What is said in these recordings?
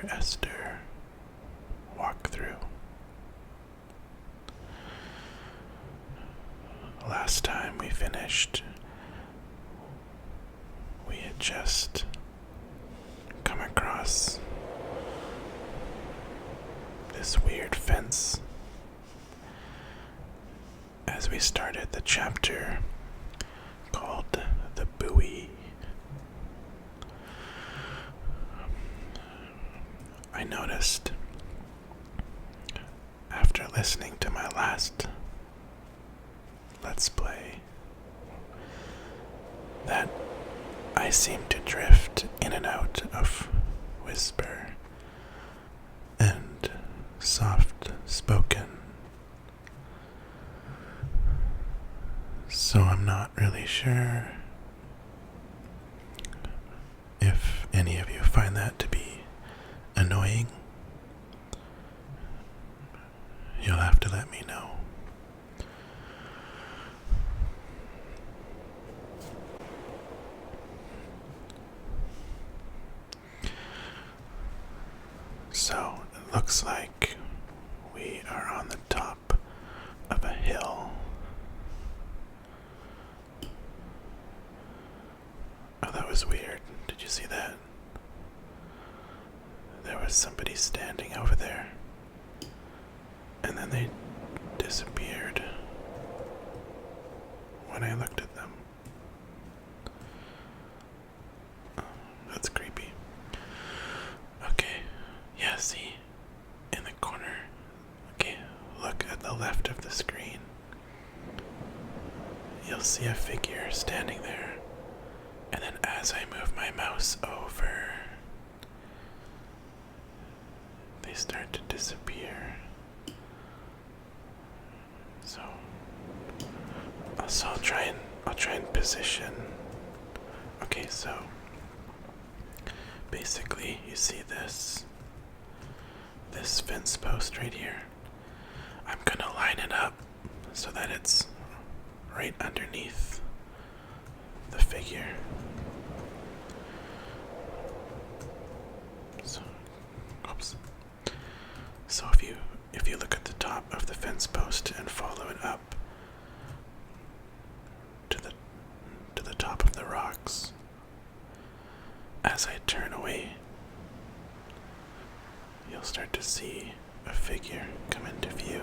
Dear Esther walkthrough. Last time we finished, we had just come across this weird fence as we started the chapter called The Buoy. I noticed after listening to my last Let's Play that I seem to drift in and out of whisper and soft spoken, so I'm not really sure if any of you find that to be annoying. You'll have to let me know. So it looks like we are on the top of a hill. Oh, that was weird. Did you see that? There was somebody standing over there, and then they disappeared when I looked at them. Oh, that's creepy. Okay, yeah, see, in the corner. Okay, look at the left of the screen. You'll see a figure standing there, and then as I move my mouse over, they start to disappear. So I'll try and position. Okay, so basically you see this fence post right here. I'm gonna line it up so that it's right underneath the figure. So, oops. So if you look at the top of the fence post and follow it up to the top of the rocks, as I turn away, you'll start to see a figure come into view.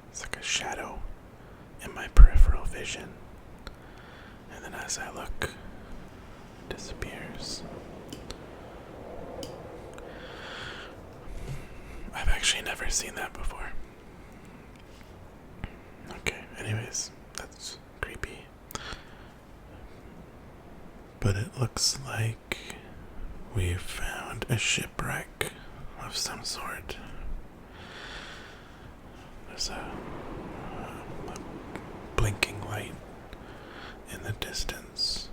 It's like a shadow in my peripheral vision. And then as I look, it disappears. I've actually never seen that before. Okay, anyways, that's creepy. But it looks like we've found a shipwreck of some sort. There's a blinking light in the distance.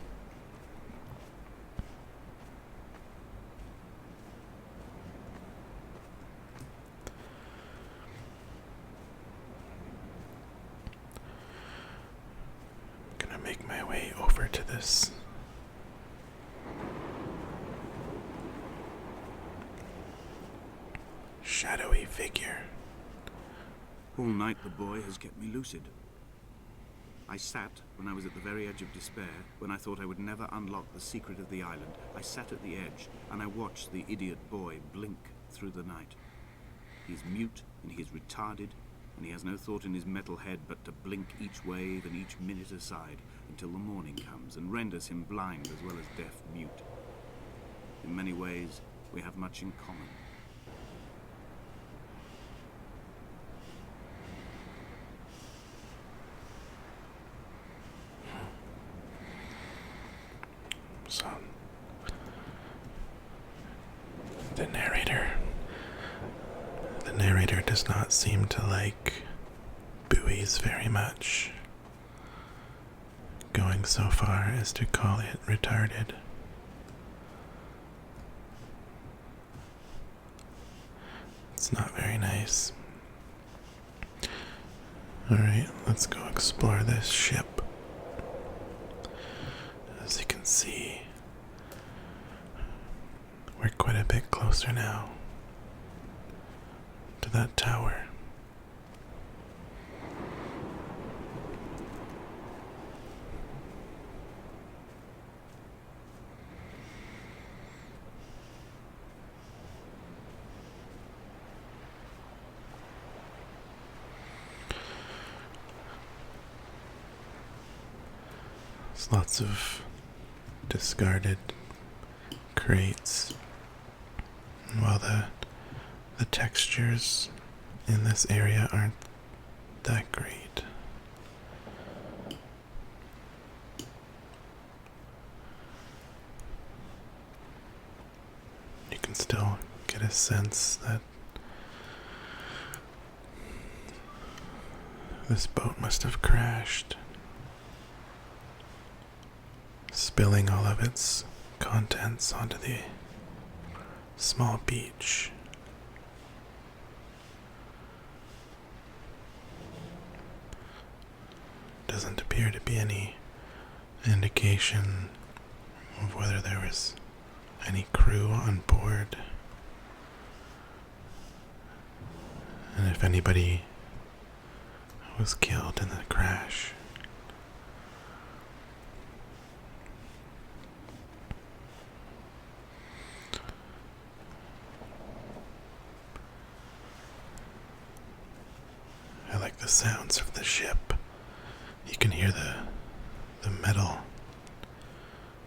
I'm gonna make my way over to this shadowy figure. All night the boy has kept me lucid. I sat when I was at the very edge of despair, when I thought I would never unlock the secret of the island. I sat at the edge and I watched the idiot boy blink through the night. He's mute and he is retarded, and he has no thought in his metal head but to blink each wave and each minute aside until the morning comes and renders him blind as well as deaf-mute. In many ways, we have much in common. So, the narrator does not seem to like buoys very much, going so far as to call it retarded. It's not very nice. Alright, let's go explore this ship. As you can see, we're quite a bit closer now to that tower. There's lots of discarded crates. And while the textures in this area aren't that great, you can still get a sense that this boat must have crashed, spilling all of its contents onto the small beach. Doesn't appear to be any indication of whether there was any crew on board, and if anybody was killed in the crash. I like the sounds of the ship. You can hear the metal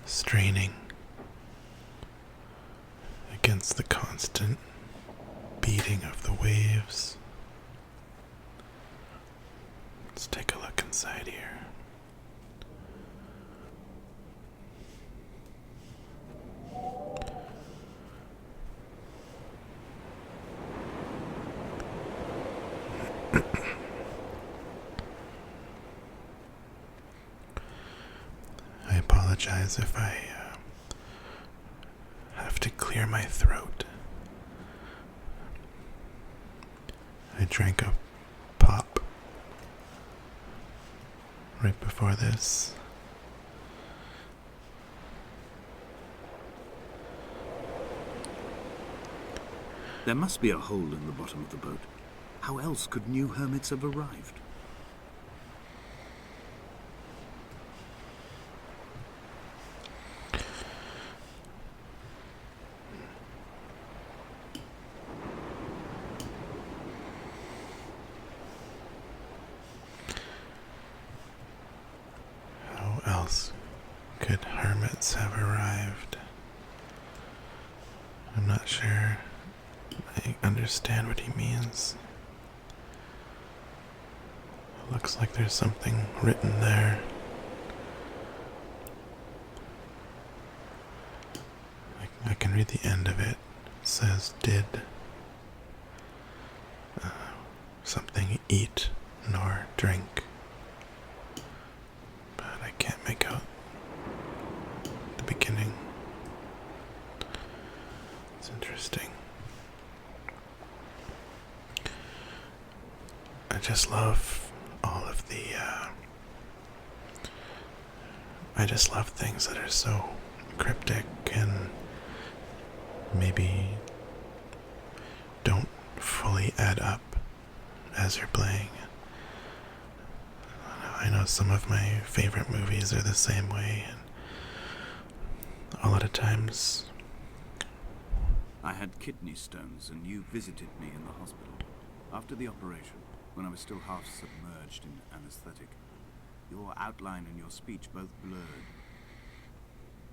straining against the constant beating of the waves. Let's take a look inside here. I apologize if I have to clear my throat. I drank a pop right before this. There must be a hole in the bottom of the boat. How else could new hermits have arrived? How else could hermits have arrived? I'm not sure I understand what he means. It looks like there's something written there. I can read the end of it. It says, did something eat nor drink. But I can't make out the beginning. It's interesting. I just love all of the I just love things that are so cryptic and maybe don't fully add up as you're playing. I know some of my favorite movies are the same way, and a lot of times I had kidney stones, and you visited me in the hospital. After the operation, when I was still half submerged in anesthetic, your outline and your speech both blurred.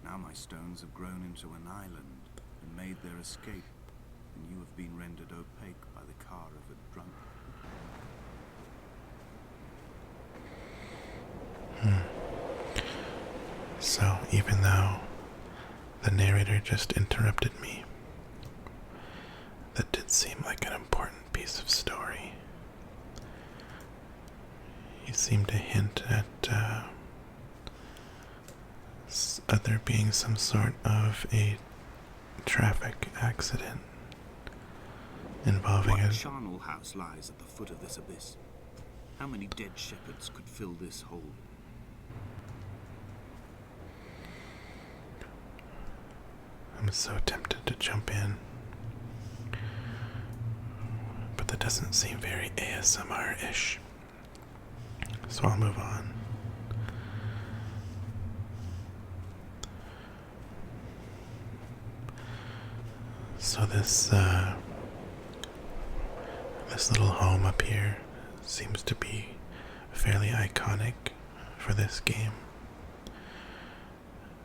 Now my stones have grown into an island and made their escape, and you have been rendered opaque by the car of a drunk. So even though the narrator just interrupted me, that did seem like an important piece of story. You seem to hint at there being some sort of a traffic accident involving What a... charnel house lies at the foot of this abyss? How many dead shepherds could fill this hole? I'm so tempted to jump in, but that doesn't seem very ASMR-ish, so I'll move on. So this little home up here seems to be fairly iconic for this game.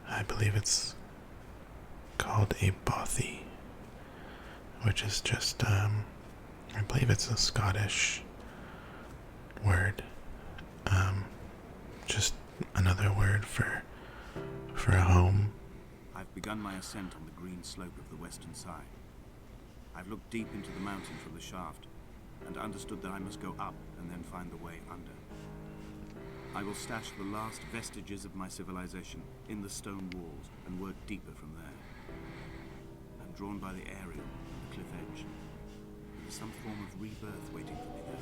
I believe it's called a bothy, which is just, I believe it's a Scottish word. Just another word for a home. I've begun my ascent on the green slope of the western side. I've looked deep into the mountain from the shaft, and understood that I must go up and then find the way under. I will stash the last vestiges of my civilization in the stone walls and work deeper from there. I'm drawn by the aerial and the cliff edge. There's some form of rebirth waiting for me there.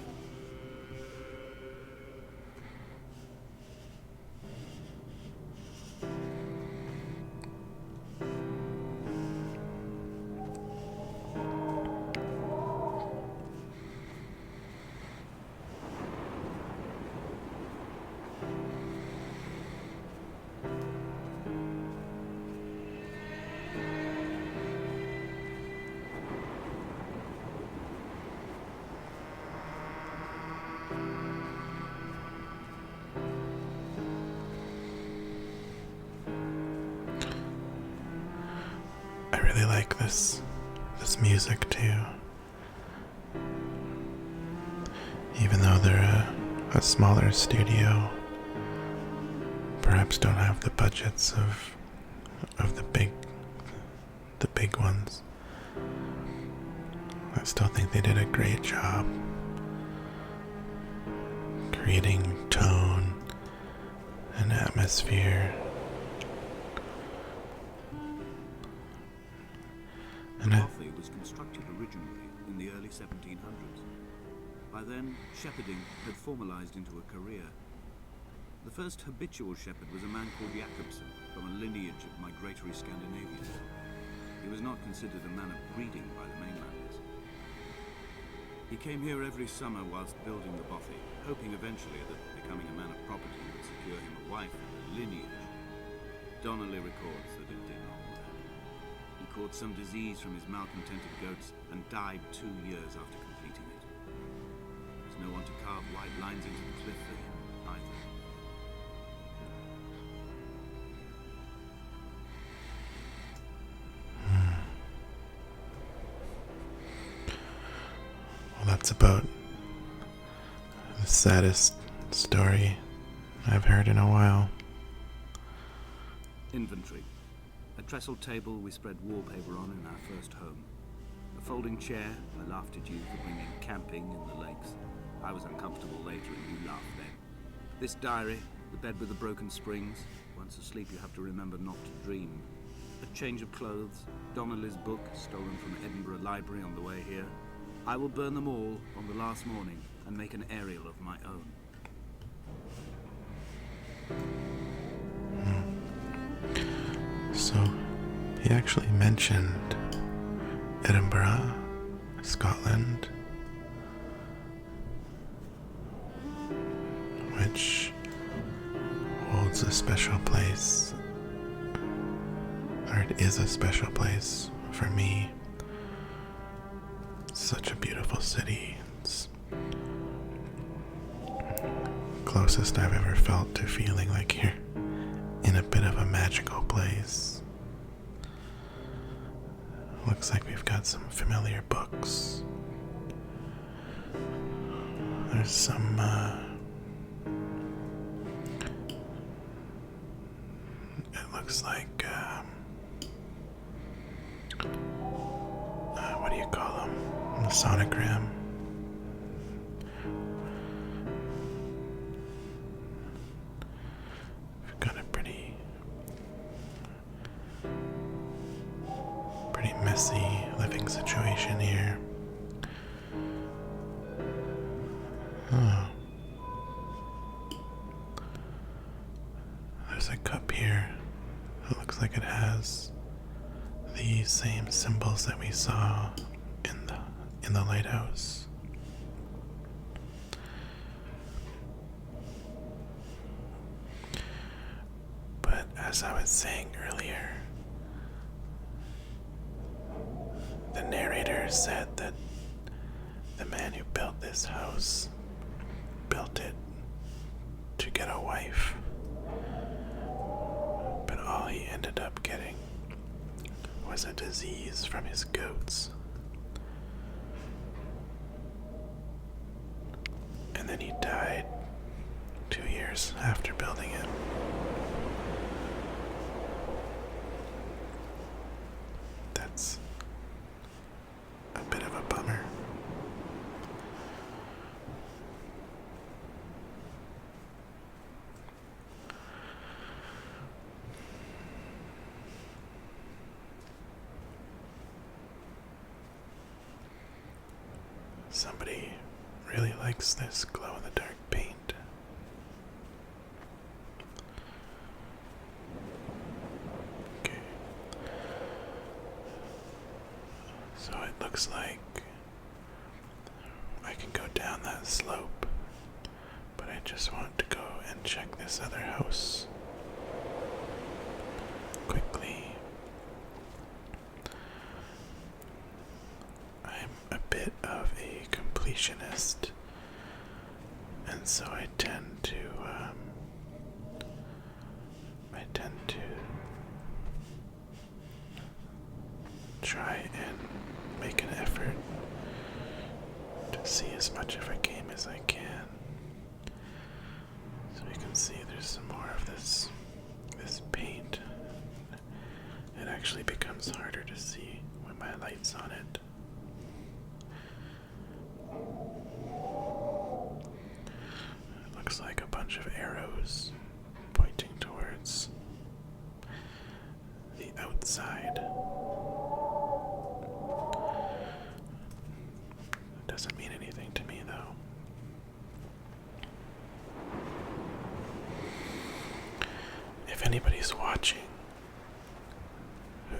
I really like this music too. Even though they're a smaller studio, perhaps don't have the budgets of the big ones. I still think they did a great job creating tone and atmosphere. The bothy was constructed originally in the early 1700s. By then, shepherding had formalized into a career. The first habitual shepherd was a man called Jacobsen, from a lineage of migratory Scandinavians. He was not considered a man of breeding by the mainlanders. He came here every summer whilst building the bothy, hoping eventually that becoming a man of property would secure him a wife and a lineage. Donnelly records that it did not work. He caught some disease from his malcontented goats and died 2 years after completing it. There's no one to carve white lines into the cliff for him, either. Well, that's about the saddest story I've heard in a while. Inventory. A trestle table we spread wallpaper on in our first home. A folding chair. I laughed at you for bringing camping in the lakes. I was uncomfortable later and you laughed then. This diary, the bed with the broken springs. Once asleep you have to remember not to dream. A change of clothes. Donnelly's book, stolen from Edinburgh Library on the way here. I will burn them all on the last morning and make an aerial of my own. So, he actually mentioned Edinburgh, Scotland, which holds a special place, or it is a special place for me. It's such a beautiful city. It's closest I've ever felt to feeling like you're in a bit of a magical place. Looks like we've got some familiar books. There's some it looks like what do you call them? A sonogram. We've got a pretty messy living situation here. Oh. these same symbols that we saw in the lighthouse. But as I was saying earlier, the narrator said that the man who built this house built it to get a wife, but all he ended up getting was a disease from his goats. And then he died 2 years after building it. That's a bit of a bummer. Somebody really likes this glow-in-the-dark paint. Okay. So it looks like I can go down that slope, but I just want to go and check this other house quickly. I'm a bit of a completionist, and so I tend to try and make an effort to see as much of a game as I can. So you can see there's some more of this paint. It actually becomes harder to see when my light's on it. It looks like a bunch of arrows pointing towards the outside. It doesn't mean anything to me, though. If anybody's watching who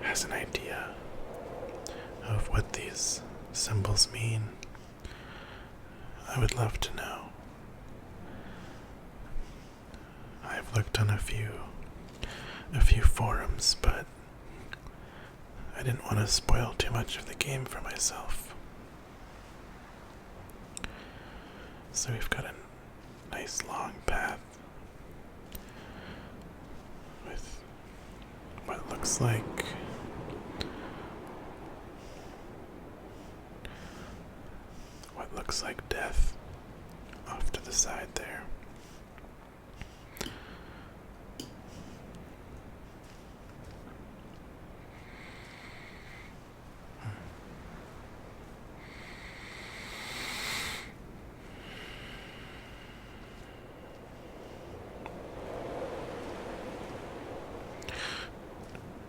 has an idea of what these symbols mean, I would love to know. I've looked on a few forums, but I didn't want to spoil too much of the game for myself. So we've got a nice long path with what looks like death off to the side there.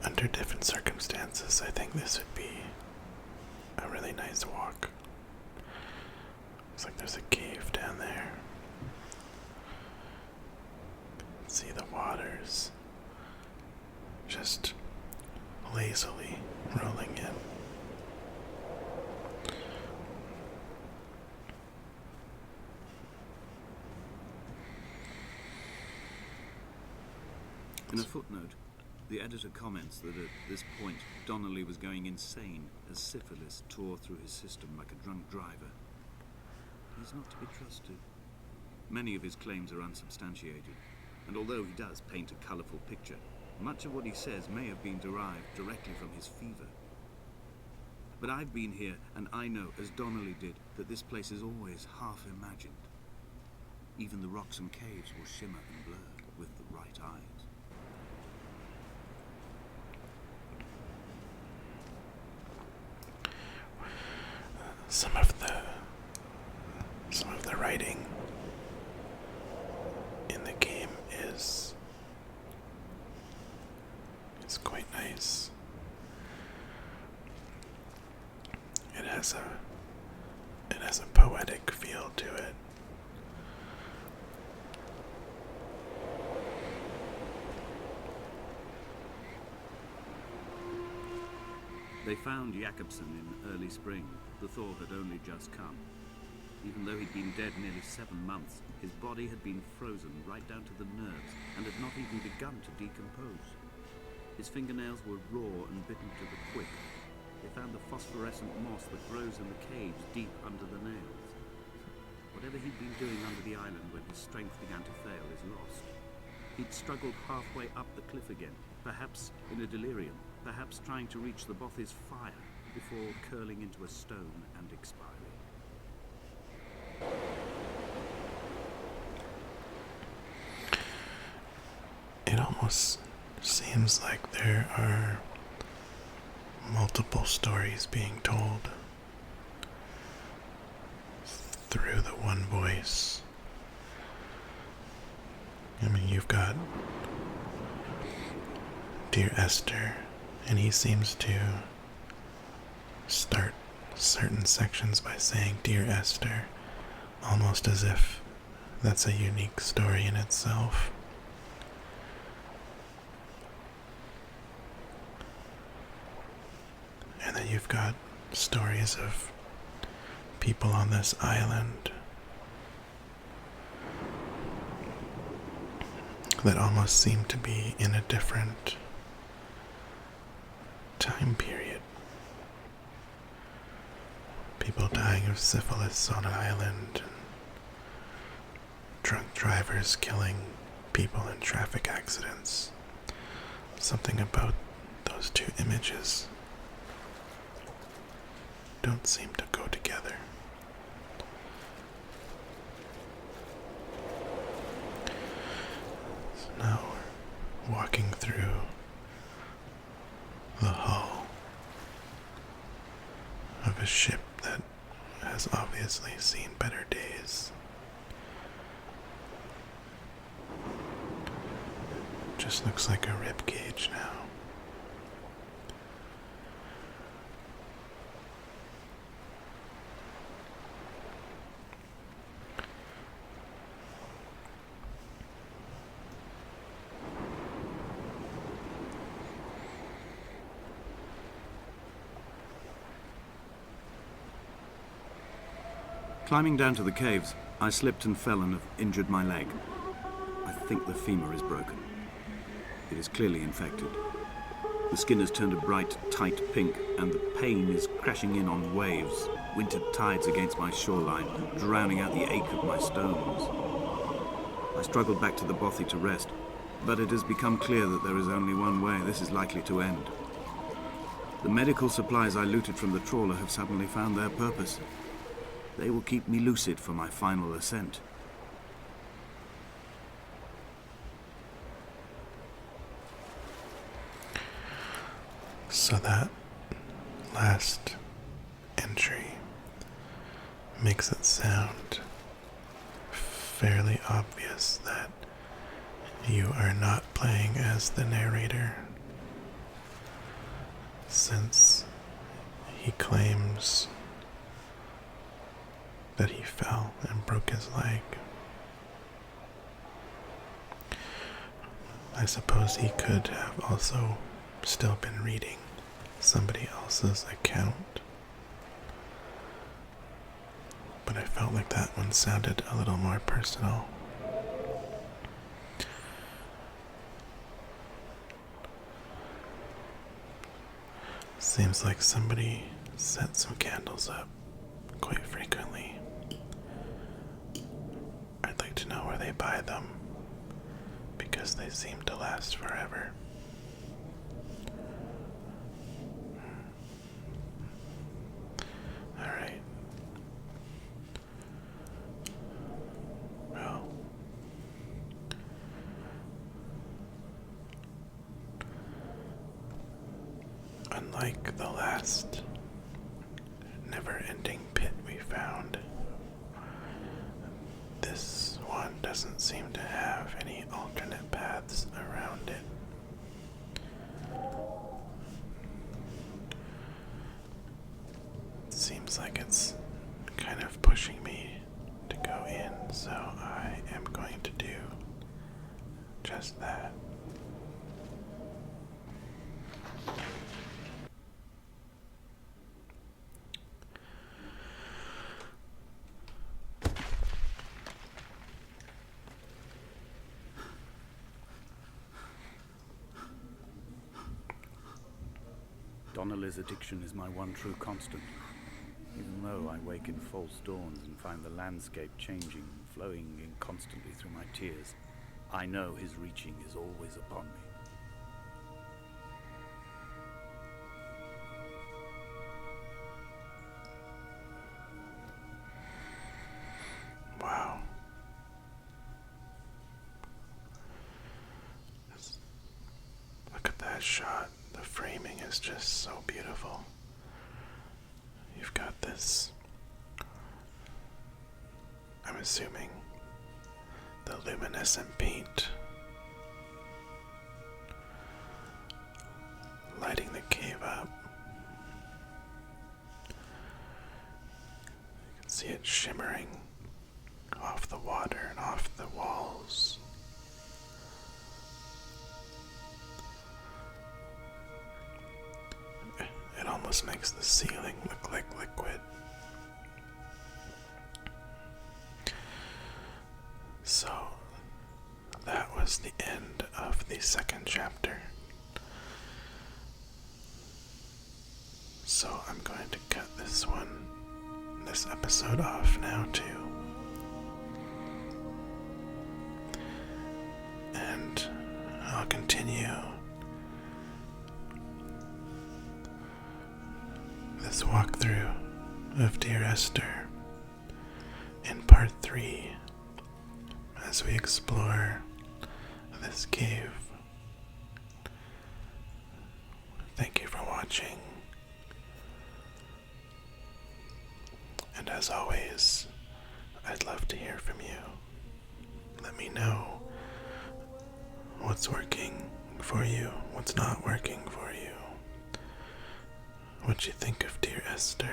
Under different circumstances, I think this would be a really nice walk. Looks like there's a cave down there. See the waters just lazily rolling in. In a footnote, the editor comments that at this point Donnelly was going insane as syphilis tore through his system like a drunk driver. He's not to be trusted. Many of his claims are unsubstantiated, and although he does paint a colourful picture, much of what he says may have been derived directly from his fever. But I've been here, and I know, as Donnelly did, that this place is always half imagined. Even the rocks and caves will shimmer and blur with the right eyes. Some of the writing in the game is quite nice. It has a poetic feel to it. They found Jakobsen in early spring. The thaw had only just come. Even though he'd been dead nearly 7 months, his body had been frozen right down to the nerves and had not even begun to decompose. His fingernails were raw and bitten to the quick. They found the phosphorescent moss that grows in the caves deep under the nails. Whatever he'd been doing under the island when his strength began to fail is lost. He'd struggled halfway up the cliff again, perhaps in a delirium, perhaps trying to reach the Bothy's fire before curling into a stone and expiring. It almost seems like there are multiple stories being told through the one voice. I mean, you've got Dear Esther, and he seems to start certain sections by saying Dear Esther, almost as if that's a unique story in itself. And then you've got stories of people on this island that almost seem to be in a different time period. People dying of syphilis on an island, and drunk drivers killing people in traffic accidents. Something about those two images don't seem to go together. So now we're walking through the hull of a ship that has obviously seen better days. Just looks like a rib cage now. Climbing down to the caves, I slipped and fell and have injured my leg. I think the femur is broken. It is clearly infected. The skin has turned a bright, tight pink, and the pain is crashing in on waves, winter tides against my shoreline, drowning out the ache of my stones. I struggled back to the bothy to rest, but it has become clear that there is only one way this is likely to end. The medical supplies I looted from the trawler have suddenly found their purpose. They will keep me lucid for my final ascent. So that last entry makes it sound fairly obvious that you are not playing as the narrator, since he claims that he fell and broke his leg. I suppose he could have also still been reading somebody else's account, but I felt like that one sounded a little more personal. Seems like somebody set some candles up quite frequently. I'd like to know where they buy them, because they seem to last forever. Alright. Well, unlike the last never-ending pit we found, this one doesn't seem to have any alternate paths around it. It seems like it's kind of pushing me to go in, so I am going to do just that. Donnelly's addiction is my one true constant. Even though I wake in false dawns and find the landscape changing, flowing in constantly through my tears, I know his reaching is always upon me. Wow. Look at that shot. The framing is just so beautiful. You've got this, I'm assuming, the luminescent paint lighting the cave up. You can see it shimmering off the water and off the walls. It almost makes the ceiling look like liquid. So, that was the end of the second chapter. So I'm going to cut this episode off now too. And I'll continue this walkthrough of Dear Esther in part 3 as we explore this cave. Thank you for watching. And as always, I'd love to hear from you. Let me know what's working for you, what's not working for you, what you think of Dear Esther.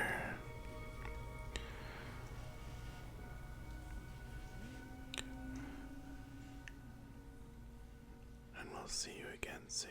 And we'll see you again soon.